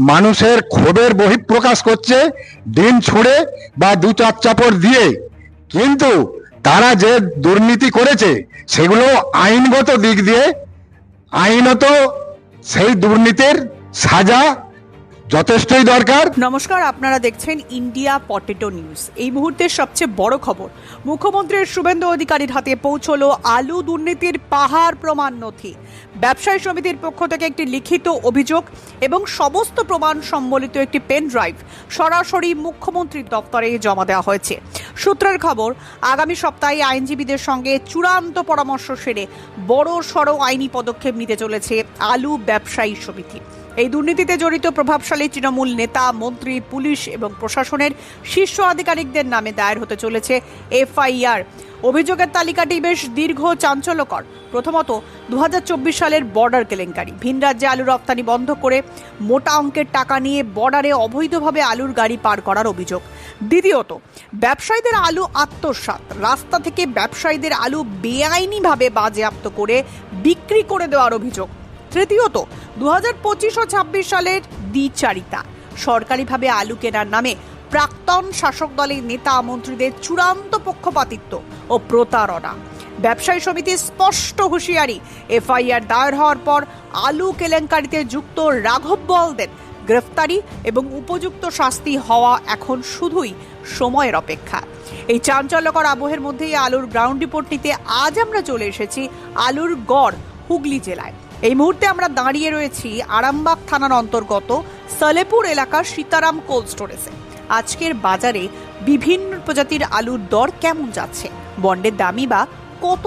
মানুষের ক্ষোভের বহিঃপ্রকাশ করছে ডিম ছুঁড়ে বা দু চার চাপড় দিয়ে, কিন্তু তারা যে দুর্নীতি করেছে সেগুলো আইনগত দিক দিয়ে আইনত সেই দুর্নীতির সাজা যথেষ্টই দরকার। নমস্কার, আপনারা দেখছেন ইন্ডিয়া পটেটো নিউজ। এই মুহূর্তের সবচেয়ে বড় খবর, মুখ্যমন্ত্রী শুভেন্দু অধিকারীর হাতে পৌঁছলো আলু দুর্নীতির পাহাড় প্রমাণ নথি। ব্যবসায়ী সমিতির পক্ষ থেকে একটি লিখিত অভিযোগ এবং সমস্ত প্রমাণ সম্বলিত একটি পেন ড্রাইভ সরাসরি মুখ্যমন্ত্রীর দপ্তরে জমা দেওয়া হয়েছে। সূত্রের খবর, আগামী সপ্তাহে আইনজীবীদের সঙ্গে চূড়ান্ত পরামর্শ সেরে বড় সড় আইনি পদক্ষেপ নিতে চলেছে আলু ব্যবসায়ী সমিতি। এই দুর্নীতিতে জড়িত প্রভাবশালী তৃণমূল নেতা, মন্ত্রী, পুলিশ এবং প্রশাসনের শীর্ষ আধিকারিকদের নামে দায়ের হতে চলেছে এফআইআর। অভিযোগের তালিকাটি বেশ দীর্ঘ, চাঞ্চল্যকর। প্রথমত, 2024 সালের বর্ডার কেলেঙ্কারি। ভিন রাজ্যে আলু রপ্তানি বন্ধ করে মোটা অঙ্কের টাকা নিয়ে বর্ডারে অবৈধভাবে আলুর গাড়ি পার করার অভিযোগ। দ্বিতীয়ত, ব্যবসায়ীদের আলু আত্মসাৎ। রাস্তা থেকে ব্যবসায়ীদের আলু বেআইনিভাবে বাজেয়াপ্ত করে বিক্রি করে দেওয়ার অভিযোগ। তৃতীয়ত, 2025 ও 26 সালের দ্বিচারিতা। সরকারিভাবে আলু কেনার নামে প্রাক্তন শাসক দলের নেতা, মন্ত্রীদের চূড়ান্ত পক্ষপাতিত্ব ও প্রতারণা। ব্যবসায়ী সমিতির স্পষ্ট হুঁশিয়ারি, এফআইআর দায়ের হওয়ার পর আলু কেলেঙ্কারিতে যুক্ত রাঘব বোয়ালদের গ্রেফতারি এবং উপযুক্ত শাস্তি হওয়া এখন শুধুই সময়ের অপেক্ষা। এই চাঞ্চল্যকর আবহের মধ্যেই আলুর গ্রাউন্ড রিপোর্ট নিতে আজ আমরা চলে এসেছি আলুর গড়, হুগলি জেলায়। এই মুহূর্তে আমরা দাঁড়িয়ে রয়েছি আরামবাগ থানার অন্তর্গত সালেপুর এলাকার সীতারাম কোল্ড স্টোরেজে। আজকের বাজারে বিভিন্ন প্রজাতির আলুর দর কেমন যাচ্ছে, বন্ডের দামই বা কত,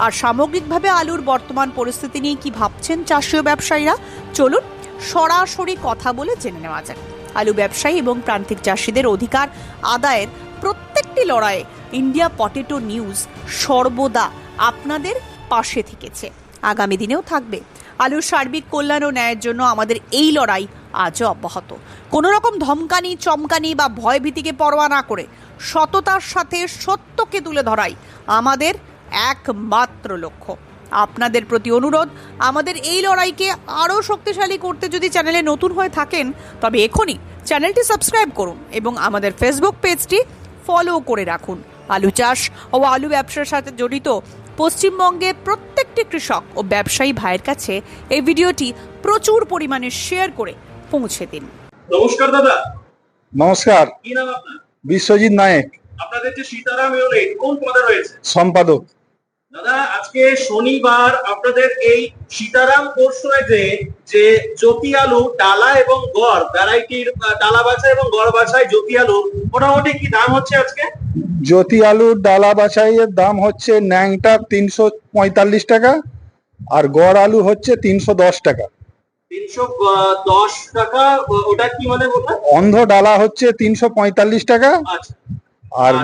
আর সামগ্রিকভাবে আলুর বর্তমান পরিস্থিতি নিয়ে কি ভাবছেন চাষি ও ব্যবসায়ীরা, চলুন সরাসরি কথা বলে জেনে নেওয়া যাক। আলু ব্যবসায়ী এবং প্রান্তিক চাষিদের অধিকার আদায়ের প্রত্যেকটি লড়াইয়ে ইন্ডিয়া পটেটো নিউজ সর্বদা আপনাদের পাশে থেকেছে, আগামী দিনেও থাকবে। আলুর সার্বিক কল্যাণ ও ন্যায়ের জন্য আমাদের এই লড়াই আজও অব্যাহত। কোনো রকম ধমকানি, চমকানি বা ভয়ভীতিকে পরোয়া না করে সততার সাথে সত্যকে তুলে ধরাই আমাদের একমাত্র লক্ষ্য। আপনাদের প্রতি অনুরোধ, আমাদের এই লড়াইকে আরও শক্তিশালী করতে যদি চ্যানেলে নতুন হয়ে থাকেন তবে এখনই চ্যানেলটি সাবস্ক্রাইব করুন এবং আমাদের ফেসবুক পেজটি ফলো করে রাখুন। আলু চাষ ও আলু ব্যবসার সাথে জড়িত পশ্চিমবঙ্গের প্রত্যেকটি কৃষক ও ব্যবসায়ী ভাইয়ের কাছে এই ভিডিওটি প্রচুর পরিমাণে শেয়ার করে পৌঁছে দিন। নমস্কার দাদা। নমস্কার। কি নাম আপনার? বিশ্বজিৎ নায়েক। আপনাদের যে সীতারাম ইউনিট কোন পদে রয়েছে? সম্পাদক। দাদা, আজকে শনিবার আপনাদের এই সীতারাম কোর্সে যে জ্যোতি আলু ডালা এবং গড় ভ্যারাইটির ডালা বাছাই এবং গড় বাছাই জ্যোতি আলু মোটামুটি কি দাম হচ্ছে আজকে? জ্যোতি আলুর ডালা বাছাইয়ের দাম হচ্ছে ন্যাংটা 345 টাকা, আর গড় আলু হচ্ছে 310 টাকা। 310 টাকা। ওটা কি মানে বললেন? অন্ধ ডালা হচ্ছে 345 টাকা। আচ্ছা। আর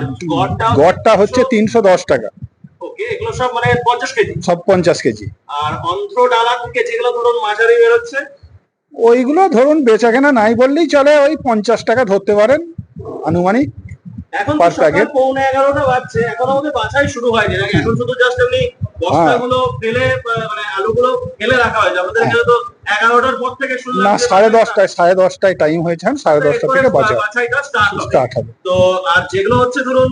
গড়টা হচ্ছে 310 টাকা। ওকে, এগুলো সব মানে 50 কেজি? সব 50 কেজি। আর অন্ধ্র ডালা থেকে যেগুলো ধরুন মাঝারি বেরোচ্ছে ওইগুলো ধরুন বেচাকেনা নাই বললেই চলে, ওই 50 টাকা ধরতে পারেন আনুমানিক। এখন তো সকাল 11:15 বাজছে, এখনো আমাদের বাছাই শুরু হয়নি নাকি? এখন শুধু জাস্ট এমনি বস্তাগুলো ফেলে মানে আলুগুলো ফেলে রাখা হয়েছে। আমাদের এখানে তো 11টার পর থেকে শুরু না, 10:30টায় টাইম হয়েছে, 10:30টা থেকে বাছাইটা স্টার্ট হবে। তো আর যেগুলো হচ্ছে ধরুন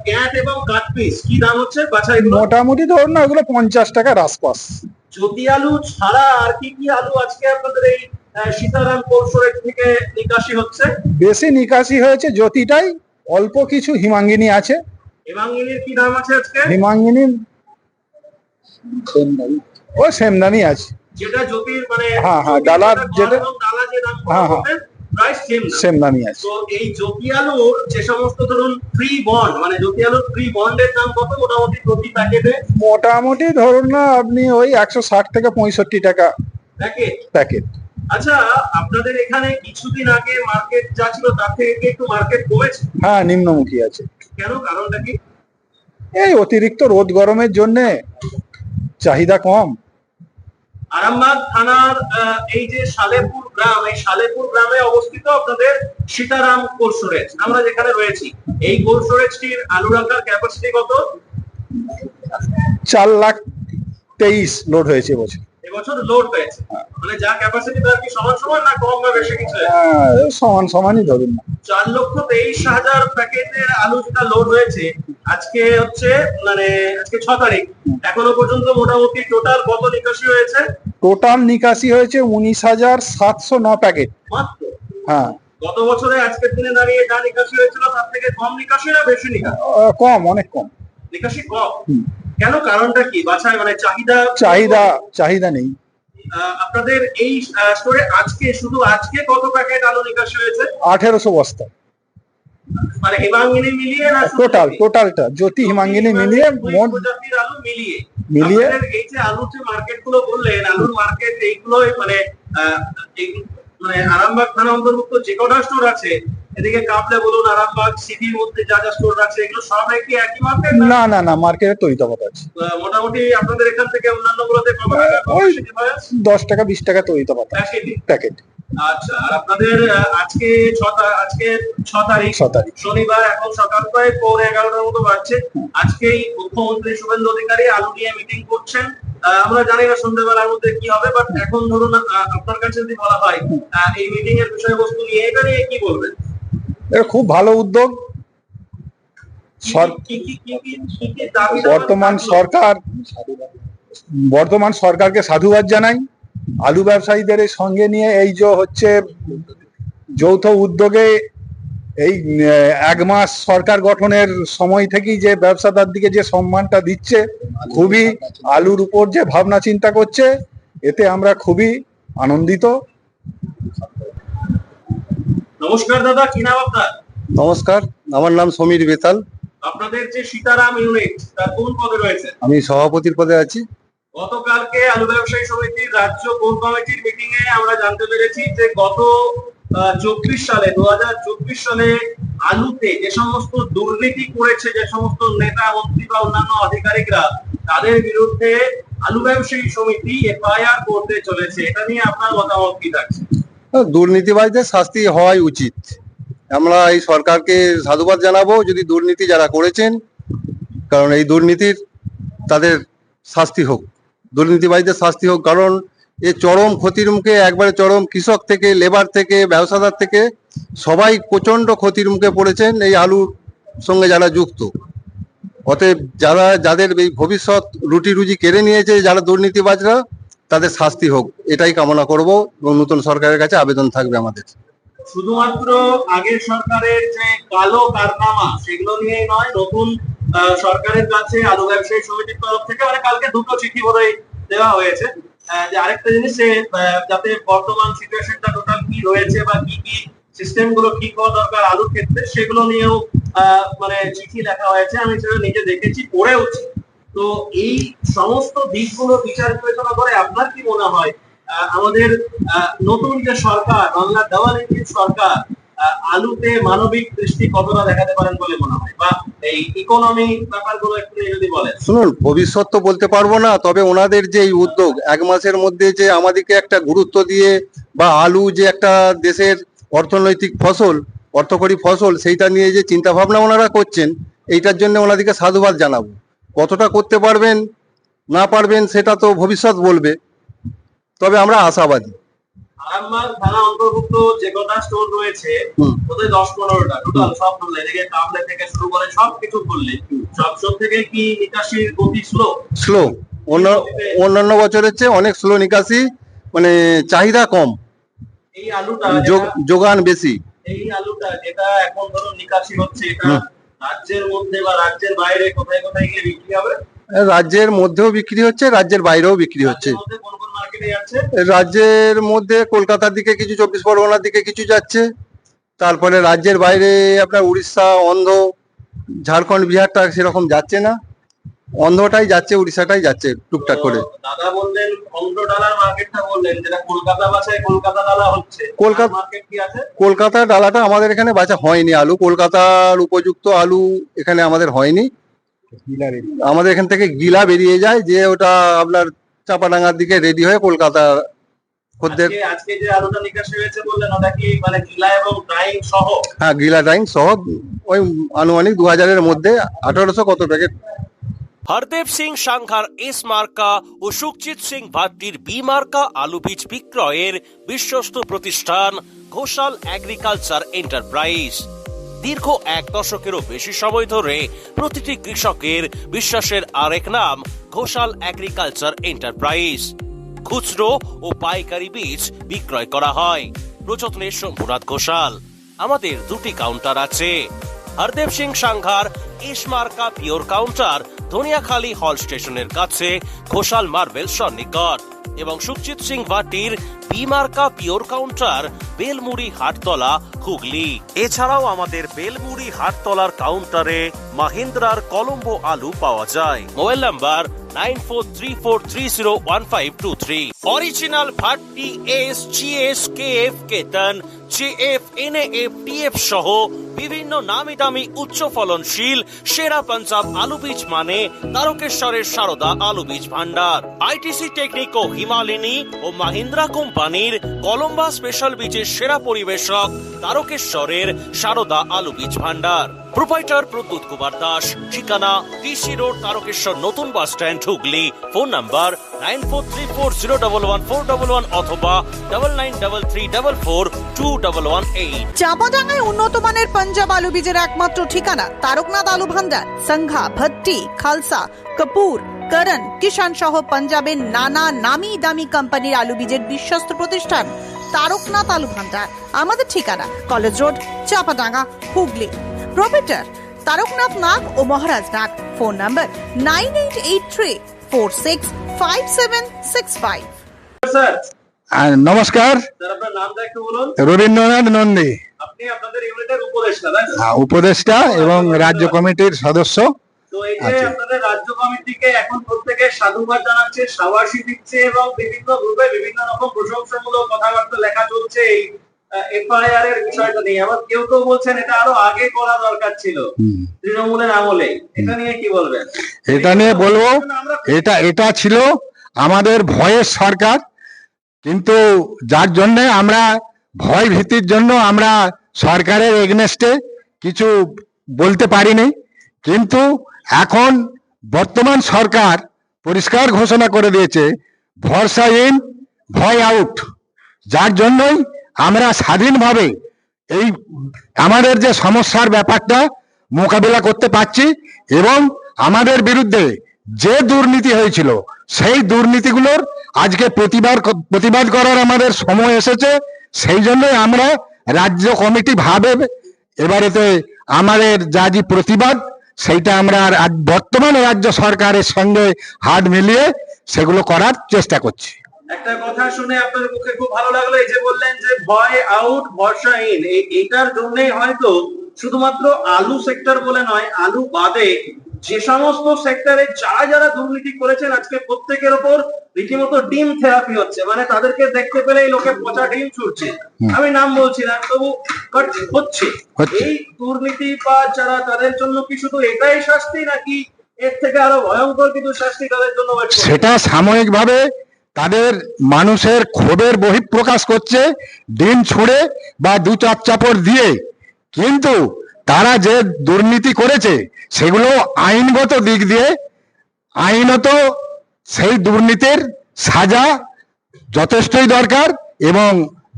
ক্যাট এবং কাট পিস, কি দাম হচ্ছে বাছাইগুলো? মোটামুটি ধরুন না, ওগুলো 50 টাকার আশপাশ। জ্যোতি আলু ছাড়া আর কি কি আলু আজকে আপনাদের এই সীতারাম কোল্ড স্টোরেজ থেকে নিকাশি হচ্ছে? বেশি নিকাশি হয়েছে জ্যোতিটাই, অল্প কিছু হিমাঙ্গিনী আছে। হিমাঙ্গিনীর কি দাম আছে আজকে? হিমাঙ্গিনী ও সেম দামই আছে। যেটা জ্যোতির মানে ডালা যেটা ডালা যে দাম হবে প্রাইস সেম দামই আছে। তো এই জ্যোতি আলুর যে সমস্ত ধরুন ফ্রি বন্ড, মানে জ্যোতি আলুর ফ্রি বন্ডের দাম কত মোটামুটি প্রতি প্যাকেটে? মোটামুটি ধরুন না আপনি ওই 160 থেকে 65 টাকা প্যাকেট। আচ্ছা, আপনাদের এখানে কিছুদিন আগে মার্কেট যা ছিল তার থেকে কি একটু মার্কেট কমেছে? হ্যাঁ, নিম্নমুখী আছে। কেন, কারণটা কি? এই অতিরিক্ত রোদ গরমের জন্য চাহিদা কম। আরামবাগ থানার এই যে সালেপুর গ্রাম, এই সালেপুর গ্রামে অবস্থিত আপনাদের সীতারাম কোল্ড স্টোরেজ। আমরা যেখানে রয়েছি, এই কোল্ড স্টোরেজটির আলু রাখার ক্যাপাসিটি কত? 4,23,000 লোড হয়েছে বছর। এবছর লোড হয়েছে, মানে যা ক্যাপাসিটি তার কি সমান সমান না কম বা বেশি কিছু? সমান সমানই ধরুন না। 4,23,000 প্যাকেটের আলু যেটা লোড হয়েছে আজকে হচ্ছে মানে আজকে 6 তারিখ, এখনো পর্যন্ত মোটামুটি টোটাল কত নিকাশি হয়েছে? টোটাল নিকাশি হয়েছে 19,709 প্যাকেট মাত্র। হ্যাঁ, গত বছরে আজকের দিনে দাঁড়িয়ে যা নিকাশি হয়েছিল তার থেকে কম নিকাশি না বেশি নিকাশি? কম, অনেক কম। নিকাশি কম কেন? কারণটা কি? বাছাই মানে চাহিদা নেই। আপনাদের এই স্টোরে আজকে শুধু আজকে কত প্যাকেট আলু নিকাশি হয়েছে? 1800 বস্তা, মানে হিমাঙ্গিনী মিলিয়ে না টোটালটা জ্যোতি হিমাঙ্গিনী মিলিয়ে মোট প্রজাতির আলু মিলিয়ে আপনাদের এই যে আলুর যে মার্কেট গুলো বললেন, আলুর মার্কেট এইগুলোই মানে মানে আরামবাগ থানা অন্তর্ভুক্ত যে কটা স্টোর আছে, এদিকে কাপলে বলুন, আরামবাগ সিটির মধ্যে যা যা স্টোর আছে, এগুলো সব কি একই মার্কেট? না, মার্কেটের তৈরি আছে। মোটামুটি আপনাদের এখান থেকে অন্যান্য গুলোতে কত টাকা কমিশন হয়? 10 টাকা 20 টাকা তৈরি প্যাকেট। আচ্ছা, আর আপনাদের আজকে 6 তারিখ শনিবার, এখন সকাল প্রায় 11:15 মতো বাজছে। আজকেই মুখ্যমন্ত্রী শুভেন্দু অধিকারী আলু নিয়ে মিটিং করছেন। আমরা জানি না সন্ধ্যাবেলার মধ্যে কি হবে, বাট এখন ধরুন আপনার কাছে যদি বলা হয় এই মিটিং এর বিষয়বস্তু নিয়ে, এটা নিয়ে কি বলবেন? এটা খুব ভালো উদ্যোগ। বর্তমান সরকারকে সাধুবাদ জানাই। আলু ব্যবসায়ীদের সঙ্গে নিয়ে এই যে হচ্ছে যৌথ উদ্যোগে এই 1 মাস সরকার গঠনের সময় থেকেই যে ব্যবসাদার দিকে যে সম্মানটা দিচ্ছে, খুবই আলুর উপর যে ভাবনা চিন্তা করছে, এতে আমরা খুবই আনন্দিত। নমস্কার দাদা, কি নাম আপনার? নমস্কার, আমার নাম সমীর বেতাল। আপনাদের যে সীতারাম ইউনিট, তার কোন পদে রয়েছে? আমি সভাপতির পদে আছি। গতকালকে আলু ব্যবসায়ী সমিতির রাজ্য কোর কমিটির মিটিং এ আমরা জানতে পেরেছি যে গত 2024 সালে আলুতে যে সমস্ত দুর্নীতি করেছে যে সমস্ত নেতা মন্ত্রী বা অন্যান্য আধিকারিকরা, তাদের বিরুদ্ধে আলু ব্যবসায়ী সমিতি এফআইআর করতে চলেছে। এটা নিয়ে আপনার মতামত কি থাকছে? দুর্নীতিবাজদের শাস্তি হওয়াই উচিত। আমরা এই সরকারকে সাধুবাদ জানাবো যদি দুর্নীতি যারা করেছেন, কারণ এই দুর্নীতির তাদের শাস্তি হোক, দুর্নীতিবাজদের শাস্তি হোক। কারণ এই চরম ক্ষতির মুখে, একবারে চরম, কৃষক থেকে লেবার থেকে ব্যবসাদার থেকে সবাই প্রচন্ড ক্ষতির মুখে পড়েছেন এই আলুর সঙ্গে যারা যুক্ত। অতএব যাদের এই ভবিষ্যৎ রুটি রুজি কেড়ে নিয়েছে যারা দুর্নীতিবাজরা, তাদের শাস্তি হোক, এটাই কামনা করব এবং নতুন সরকারের কাছে আবেদন থাকবে আমাদের। শুধুমাত্র আগের সরকারের যে কালো কারনামা সেগুলো নিয়ে নয়, নতুন সরকারের কাছে আলু ব্যবসায়ী সমিতির তরফ থেকে মানে কালকে 2টো চিঠি বোধহয় দেওয়া হয়েছে, যে আরেকটা জিনিস যাতে বর্তমান সিচুয়েশনটা টোটাল কি রয়েছে বা কি কি সিস্টেম গুলো ঠিক হওয়া দরকার আলুর ক্ষেত্রে, সেগুলো নিয়েও মানে চিঠি লেখা হয়েছে। আমি সেটা নিজে দেখেছি, পড়েওছি। তো এই সমস্ত দিকগুলো বিচার বিবেচনা করে আপনার কি মনে হয় আমাদের নতুন যে সরকার, বাংলা দেওয়ালির সরকার, আলুতে মানবিক দৃষ্টি কতটা দেখাতে পারেন বলে মনে হয়, বা এই ইকোনমি ব্যাপারগুলো একটু যদি বলেন? শুনুন, ভবিষ্যৎ তো বলতে পারবো না, তবে ওনাদের যে এই উদ্যোগ 1 মাসের মধ্যে যে আমাদেরকে একটা গুরুত্ব দিয়ে, বা আলু যে একটা দেশের অর্থনৈতিক ফসল, অর্থকরী ফসল, সেইটা নিয়ে যে চিন্তা ভাবনা ওনারা করছেন, এইটার জন্য ওনাদেরকে সাধুবাদ জানাবো। কতটা করতে পারবেন না পারবেন সেটা তো ভবিষ্যৎ বলবে, তবে আমরা আশাবাদী। আরামবাগ থানা অন্তর্ভুক্ত যে কটা স্টোর রয়েছে, ওদের 10-15টা টোটাল সব বললে, এদিকে কামলে থেকে শুরু করে সবকিছু বললে, সব থেকে কি নিকাশির গতি স্লো? অন্যান্য বছরের চেয়ে অনেক স্লো নিকাশি, মানে চাহিদা কম, এই আলুটা যোগান বেশি। এই আলুটা যেটা এখন ধরো নিকাশি হচ্ছে, এটা রাজ্যের মধ্যে বা রাজ্যের বাইরে কোথায় কোথায় গিয়ে বিক্রি হবে? রাজ্যের মধ্যেও বিক্রি হচ্ছে, রাজ্যের বাইরেও বিক্রি হচ্ছে। রাজ্যের মধ্যে কলকাতার দিকে কিছু, 24 পরগনার দিকে কিছু যাচ্ছে, তারপরে রাজ্যের বাইরে আপনার উড়িষ্যা, অন্ধ্র, ঝাড়খণ্ড, বিহারটা সেরকম যাচ্ছে না, অন্ধ্রটাই যাচ্ছে, উড়িষ্যাটাই যাচ্ছে টুকটাক করে। দাদা বললেন অন্ধ্র ডালার মার্কেটটা বললেন, যেটা কলকাতা বাছাই কলকাতা ডালা হচ্ছে, কলকাতা মার্কেট কি আছে? কলকাতার ডালাটা আমাদের এখানে বাছা হয়নি আলু, কলকাতার উপযুক্ত আলু এখানে আমাদের হয়নি। আমাদের এখান থেকে গিলা বেরিয়ে যায়, যে ওটা আপনার চাপাডাঙ্গার দিকে রেডি হয়ে কলকাতা খদ্দের। আজকে যে আলুটা নিকাশি হয়েছে বললেন, ওটা কি মানে গিলা এবং ড্রাইং সহ? হ্যাঁ, গিলা ড্রাইং সহ, ওই আনুমানিক 2000-এর মধ্যে 1800 কত প্যাকেট হরদেব সিং সাংঘার এস মার্কা ও সুখজিৎ সিং ভাট্টির বি মার্কা আলু বীজ বিক্রয়ের বিশ্বস্ত প্রতিষ্ঠান ঘোষাল এগ্রিকালচার এন্টারপ্রাইজ। দীর্ঘ 1 দশকেরও বেশি সময় ধরে প্রতিটি কৃষকের বিশ্বাসের আরেক নাম ঘোষাল এগ্রিকালচার এন্টারপ্রাইজ। খুচরো ও পাইকারি বীজ বিক্রয় করা হয়। প্রযত্নে শম্ভুনাথ ঘোষাল। আমাদের 2টি কাউন্টার আছে। হরদেব সিং সাংঘার এস মার্কা পিওর কাউন্টার ধনিয়াখালী হল স্টেশনের কাছে ঘোষাল মার্বেল সন্নিকট, এবং সুখজিৎ সিং ভাটির বি মার্কা পিওর কাউন্টার বেলমুড়ি হাটতলা হুগলি। এছাড়াও আমাদের বেলমুড়ি হাটতলার কাউন্টারে মাহিন্দ্রার কলম্বো আলু পাওয়া যায়। Mobile number 9434301523। Original Bhatti S, GS, KF, কেতন, জেএফ, এনএএফ, টিএফ সহ বিভিন্ন নামি দামি উচ্চ ফলনশীল সেরা পাঞ্জাব আলু বীজ মানে তারকেশ্বরের সারদা আলু বীজ ভান্ডার। আইটিসি টেকনিক ও হিমালিনী ও মাহিন্দ্রা কোম্পানির কলম্বা স্পেশাল বীজের সেরা পরিবেশক তারকেশ্বরের সারদা আলু বীজ ভান্ডার। প্রোপাইটার প্রদ্যুৎ কুমার দাস। ঠিকানা টিসি রোড, তারকেশ্বর নতুন bus stand, Hooghly. Phone number 9434011411 অথবা 9933442118। চাপাডাঙ্গায় উন্নত মানের পাঞ্জাব আলু বীজের একমাত্র ঠিকানা তারকনাথ আলু ভান্ডার। সংঘা, ভট্টি, খালসা, কপুর, করণ, কিষান সহ পাঞ্জাবের নানা নামি দামি কোম্পানির আলু বীজের বিশ্বস্ত প্রতিষ্ঠান তারকনাথ আলু ভান্ডার। আমাদের ঠিকানা college road, Chapadanga, Hooghly. Proprietor Taraknath Nag ও Maharaj Nag. Phone number 9883465765। Sir, নমস্কার, স্যার আপনার নামটা একটু বলুন। রবীন্দ্রনাথ নন্দী, আপনি আপনাদের ইউনিটের উপদেষ্টা, তাই তো? উপদেষ্টা এবং রাজ্য কমিটির সদস্য। তো এই যে আচ্ছা। আপনাদের রাজ্য কমিটিকে এখন প্রত্যেকে সাধুবাদ জানাচ্ছে, সাবাসী দিচ্ছে এবং বিভিন্ন গ্রুপে বিভিন্ন রকম প্রশংসামূলক কথাবার্তা লেখা চলছে এই এফআইআর এর বিষয়টা নিয়ে। আবার কেউ কেউ বলছেন এটা আরো আগে করা দরকার ছিল তৃণমূলের আমলে। এটা নিয়ে কি বলবেন? এটা নিয়ে বলবো, এটা ছিল আমাদের ভয়ের সরকার, কিন্তু যার জন্য আমরা ভয় ভীতির জন্য আমরা সরকারের এগনেস্টে কিছু বলতে পারিনি। কিন্তু এখন বর্তমান সরকার পরিষ্কার ঘোষণা করে দিয়েছে ভরসা ইন, ভয় আউট। যার জন্যই আমরা স্বাধীনভাবে এই আমাদের যে সমস্যার ব্যাপারটা মোকাবিলা করতে পারছি, এবং আমাদের বিরুদ্ধে যে দুর্নীতি হয়েছিল সেই দুর্নীতিগুলোর আজকে প্রতিবাদ করার আমাদের সময় এসেছে। সেই জন্যই আমরা রাজ্য কমিটি ভাবে এবারেতে আমাদের যা যে প্রতিবাদ সেইটা আমরা বর্তমান রাজ্য সরকারের সঙ্গে হাত মিলিয়ে সেগুলো করার চেষ্টা করছি। একটা কথা শুনে আপনার মুখে খুব ভালো লাগলো, এই যে বললেন যে ভয় আউট ভরসা ইন। এইটার জন্যই হয়তো শুধুমাত্র আলু সেক্টর বলে নয়, আলু বাদে যে সমস্ত সেক্টরে যারা যারা দুর্নীতি করেছেন আজকে প্রত্যেকের ওপর রীতিমতো ডিম থেরাপি হচ্ছে। মানে তাদেরকে দেখতে পেলেই লোকে পচা ডিম ছুটছে। আমি নাম বলছি না, তবু হচ্ছে এই দুর্নীতি বা যারা, তাদের জন্য কি শুধু এটাই শাস্তি, নাকি এর থেকে আরো ভয়ঙ্কর কিছু শাস্তি তাদের জন্য? সেটা সাময়িকভাবে তাদের মানুষের ক্ষোভের বহিঃপ্রকাশ করছে দিন ছুড়ে বা 2-4 চাপড় দিয়ে, কিন্তু তারা যে দুর্নীতি করেছে সেগুলো আইনগত দিক দিয়ে আইনত সেই দুর্নীতির সাজা যথেষ্টই দরকার, এবং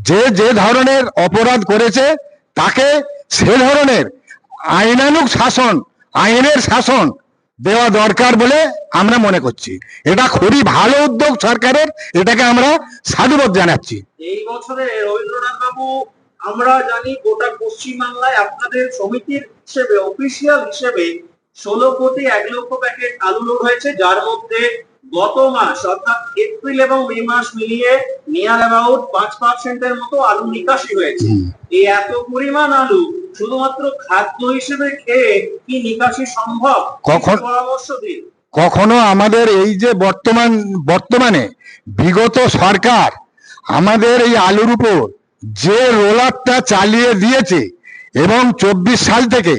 যে যে ধরনের অপরাধ করেছে তাকে সে ধরনের আইনানুগ শাসন, আইনের শাসন দেওয়া দরকার বলে আমরা মনে করছি। এটা খুবই ভালো উদ্যোগ সরকারের, এটাকে আমরা সাধুবাদ জানাচ্ছি। এই বছরে রবীন্দ্রনাথ বাবু, আমরা জানি গোটা পশ্চিমবাংলায় আপনাদের সমিতির হিসেবে, অফিসিয়াল হিসেবে 16 কোটি 1 লক্ষ প্যাকেট আলু লোড হয়েছে, যার মধ্যে গত মাস অর্থাৎ এপ্রিল এবং মে মাস মিলিয়ে নিয়ার অ্যাবাউট 5% মতো আলু নিকাশি হয়েছে। এই এত পরিমাণ আলু শুধুমাত্র খাদ্য হিসেবে খেয়ে কি নিকাশি সম্ভব? পরামর্শ দিন। কখনো আমাদের এই যে বর্তমানে বিগত সরকার আমাদের এই আলুর উপর যে রোলারটা চালিয়ে দিয়েছে, এবং 24 সাল থেকে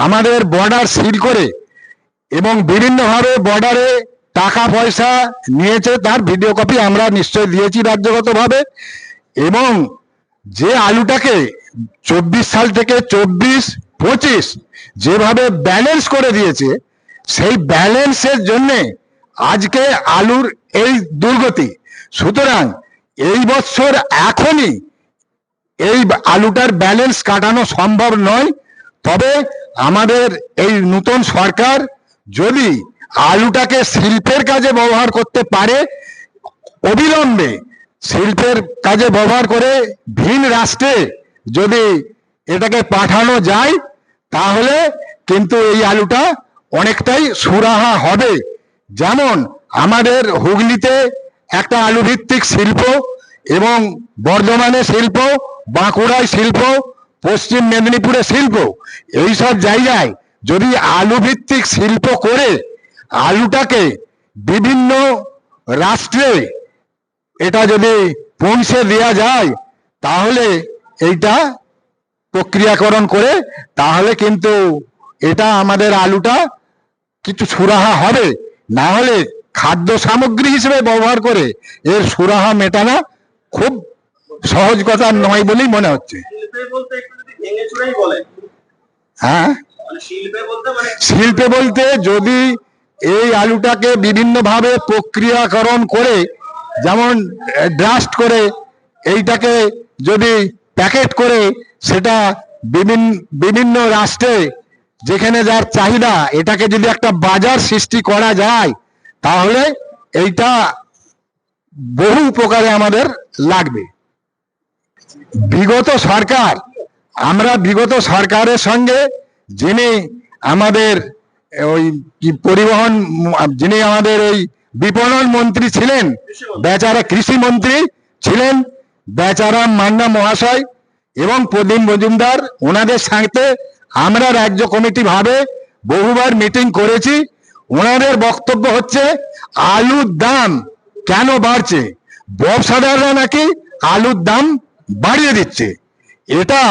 আমাদের বর্ডার সিল করে এবং বিভিন্নভাবে বর্ডারে টাকা পয়সা নিয়েছে, তার ভিডিও কপি আমরা নিশ্চয় দিয়েছি রাজ্যগতভাবে। এবং যে আলুটাকে 24 সাল থেকে 24-25 যেভাবে ব্যালেন্স করে দিয়েছে, সেই ব্যালেন্সের জন্য আজকে আলুর এই দুর্গতি। সুতরাং এই বছর এখনই এই আলুটার ব্যালেন্স কাটানো সম্ভব নয়। তবে আমাদের এই নতুন সরকার যদি আলুটাকে শিল্পের কাজে ব্যবহার করতে পারে, অবিলম্বে শিল্পের কাজে ব্যবহার করে ভিন রাষ্ট্রে যদি এটাকে পাঠানো যায়, তাহলে কিন্তু এই আলুটা অনেকটাই সুরাহা হবে। যেমন আমাদের হুগলিতে একটা আলু ভিত্তিক শিল্প, এবং বর্ধমানে শিল্প, বাঁকুড়ায় শিল্প, পশ্চিম মেদিনীপুরে শিল্প, এইসব জায়গায় যদি আলু ভিত্তিক শিল্প করে আলুটাকে বিভিন্ন রাষ্ট্রে এটা যদি পৌঁছে দেওয়া যায়, তাহলে এইটা প্রক্রিয়াকরণ করে, তাহলে কিন্তু এটা আমাদের আলুটা কিছু সুরাহা হবে। না হলে খাদ্য সামগ্রী হিসেবে ব্যবহার করে এর সুরাহা মেটানো খুব সহজ কথা নয় বলেই মনে হচ্ছে। শিল্পে বলতে একটু যদি ভেঙে চুরেই বলেন। হ্যাঁ, মানে শিল্পে বলতে মানে শিল্পে বলতে যদি এই আলুটাকে বিভিন্নভাবে প্রক্রিয়াকরণ করে, যেমন ড্রাস্ট করে এইটাকে যদি প্যাকেট করে সেটা বিভিন্ন রাষ্ট্রে যেখানে যার চাহিদা, এটাকে যদি একটা বাজার সৃষ্টি করা যায়, তাহলে এইটা বহু উপকারে আমাদের লাগবে। বিগত সরকারের সঙ্গে যিনি আমাদের ওই যিনি আমাদের ওই বিপণন মন্ত্রী ছিলেন, বেচারা কৃষি মন্ত্রী ছিলেন বেচারা মান্না মহাশয় এবং প্রদীপ মজুমদার, ওনাদের সাথে আমরা রাজ্য কমিটি ভাবে বহুবার মিটিং করেছি। ওনাদের বক্তব্য হচ্ছে আলুর দাম কেন বাড়ছে, ব্যবসাদাররা নাকি আলুর দাম বাড়িয়ে দিচ্ছে। এটা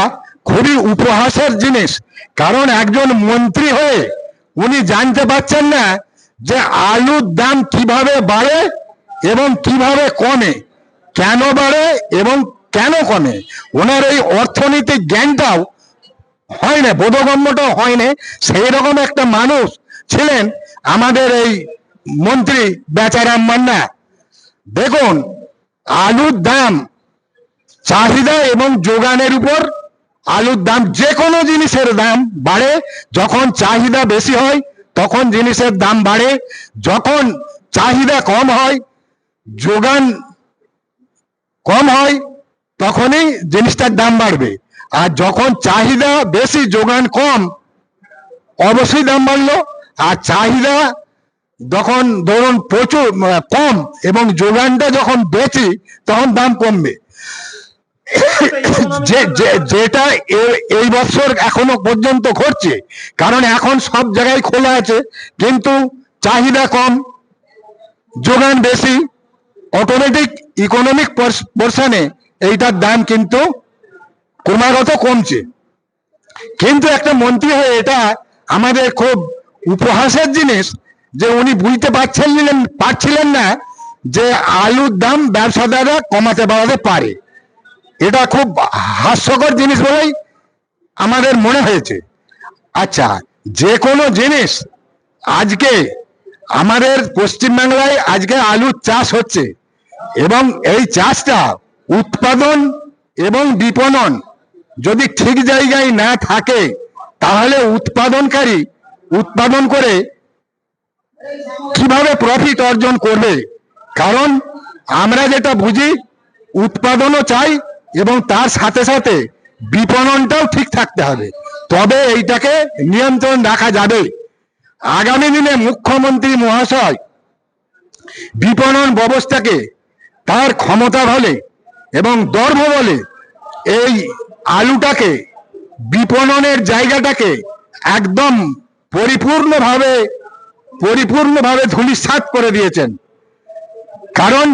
খুবই উপহাসের জিনিস, কারণ একজন মন্ত্রী হয়ে উনি জানতে পারছেন না যে আলুর দাম কিভাবে বাড়ে এবং কিভাবে কমে, কেন বাড়ে এবং কেন কমে। ওনার এই অর্থনৈতিক জ্ঞানটাও হয় না, বোধগম্যটাও হয় না। সেই রকম একটা মানুষ ছিলেন আমাদের এই মন্ত্রী বেচারাম মান্না। দেখুন, আলুর দাম চাহিদা এবং যোগানের উপর আলুর দাম, যে কোনো জিনিসের দাম বাড়ে। যখন চাহিদা বেশি হয় তখন জিনিসের দাম বাড়ে, যখন চাহিদা কম হয়, যোগান কম হয়, তখনই জিনিসটার দাম বাড়বে। আর যখন চাহিদা বেশি যোগান কম, অবশ্যই দাম বাড়লো। আর চাহিদা যখন ধরুন প্রচুর কম এবং যোগানটা যখন বেশি, তখন দাম কমবে। যেটা এই বছর এখনো পর্যন্ত ঘটছে, কারণ এখন সব জায়গায় খোলা আছে, কিন্তু চাহিদা কম, যোগান বেশি, অটোমেটিক ইকোনমিক পোর্শনে এইটার দাম কিন্তু ক্রমাগত কমছে। কিন্তু একটা মন্ত্রী হয়ে এটা আমাদের খুব উপহাসের জিনিস যে উনি বুঝতে পারছিলেন না যে আলুর দাম ব্যবসাদাররা কমাতে বাড়াতে পারে। এটা খুব হাস্যকর জিনিস বলেই আমাদের মনে হয়েছে। আচ্ছা, যে কোনো জিনিস আজকে আমাদের পশ্চিমবাংলায় আজকে আলুর চাষ হচ্ছে, এবং এই চাষটা উৎপাদন এবং বিপণন যদি ঠিক জায়গায় না থাকে, তাহলে উৎপাদনকারী উৎপাদন করে কিভাবে প্রফিট অর্জন করবে। কারণ আমরা যেটা বুঝি, উৎপাদনও চাই এবং তার সাথে সাথে বিপণনটাও ঠিক থাকতে হবে, তবে এইটাকে নিয়ন্ত্রণ রাখা যাবে। আগামী দিনে মুখ্যমন্ত্রী মহাশয় বিপণন ব্যবস্থাকে তার ক্ষমতা বলে এবং দর্ভ বলে এই আলুটাকে, বিপণনের জায়গাটাকে একদম পরিপূর্ণভাবে ধূলিসাৎ করে দিয়েছেন। কারণ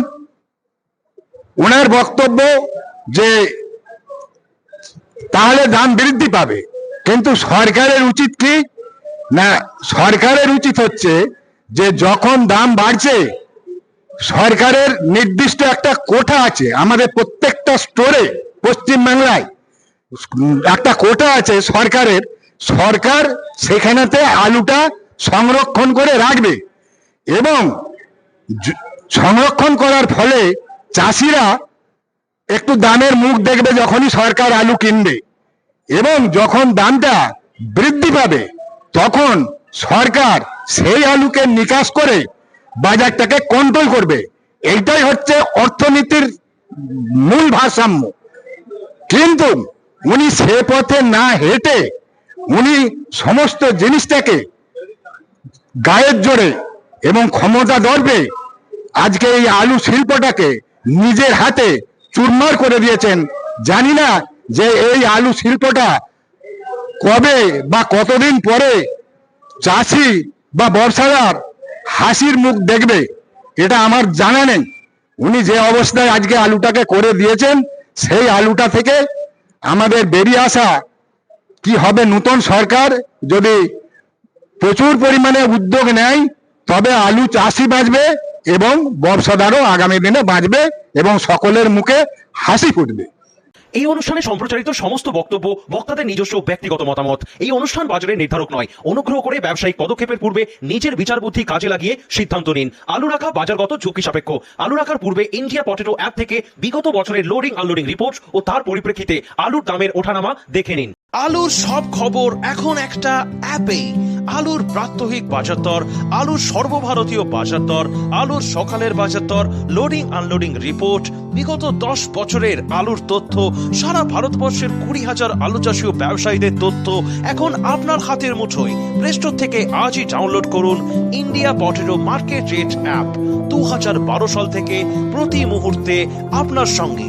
ওনার বক্তব্য যে তাহলে দাম বৃদ্ধি পাবে, কিন্তু সরকারের উচিত কি না, সরকারের উচিত হচ্ছে যে যখন দাম বাড়ছে, সরকারের নির্দিষ্ট একটা কোটা আছে, আমাদের প্রত্যেকটা স্টোরে পশ্চিমবাংলায় একটা কোটা আছে সরকারের, সরকার সেখানেতে আলুটা সংরক্ষণ করে রাখবে এবং সংরক্ষণ করার ফলে চাষিরা একটু দামের মুখ দেখবে যখনই সরকার আলু কিনবে, এবং যখন দামটা বৃদ্ধি পাবে তখন সরকার সেই আলুকে নিকাশ করে বাজারটাকে কন্ট্রোল করবে। এইটাই হচ্ছে অর্থনীতির মূল ভারসাম্য। কিন্তু উনি সে পথে না হেঁটে উনি সমস্ত জিনিসটাকে গায়ের জোরে এবং ক্ষমতা দর্পে আজকে এই আলু শিল্পটাকে নিজের হাতে চুরমার করে দিয়েছেন। জানি না যে এই আলু শিল্পটা কবে বা কতদিন পরে চাষি বা ব্যবসাদার হাসির মুখ দেখবে, এটা আমার জানা নেই। উনি যে অবস্থায় আজকে আলুটাকে করে দিয়েছেন, সেই আলুটা থেকে আমাদের বেরিয়ে আসা কি হবে, নতুন সরকার যদি প্রচুর পরিমাণে উদ্যোগ নেয় তবে আলু চাষি বাঁচবে এবং ব্যবসাদারও আগামী দিনে বাঁচবে এবং সকলের মুখে হাসি ফুটবে। এই অনুষ্ঠানে সম্প্রচারিত সমস্ত বক্তব্য বক্তাদের নিজস্ব ব্যক্তিগত মতামত। এই অনুষ্ঠান বাজারের নির্ধারক নয়। অনুগ্রহ করে ব্যবসায়িক পদক্ষেপের পূর্বে নিজের বিচার বুদ্ধি কাজে লাগিয়ে সিদ্ধান্ত নিন। আলু রাখা বাজারগত ঝুঁকি সাপেক্ষ। আলু রাখার পূর্বে ইন্ডিয়া পটেটো অ্যাপ থেকে বিগত বছরের লোডিং আনলোডিং রিপোর্ট ও তার পরিপ্রেক্ষিতে আলুর দামের ওঠানামা দেখে নিন। আলুর সব খবর এখন একটা অ্যাপেই। আলুর প্রাত্যহিক বাজার দর, আলুর সর্বভারতীয় বাজার দর, আলুর সকালের বাজার দর, লোডিং আনলোডিং রিপোর্ট, বিগত 10 বছরের আলুর তথ্য, সারা ভারতবর্ষের 20,000 আলু চাষী ও ব্যবসায়ীদের তথ্য এখন আপনার হাতের মুঠোয়। প্লে স্টোর থেকে আজই ডাউনলোড করুন India potato market rate app. 2012 সাল থেকে প্রতি মুহূর্তে আপনার সঙ্গে।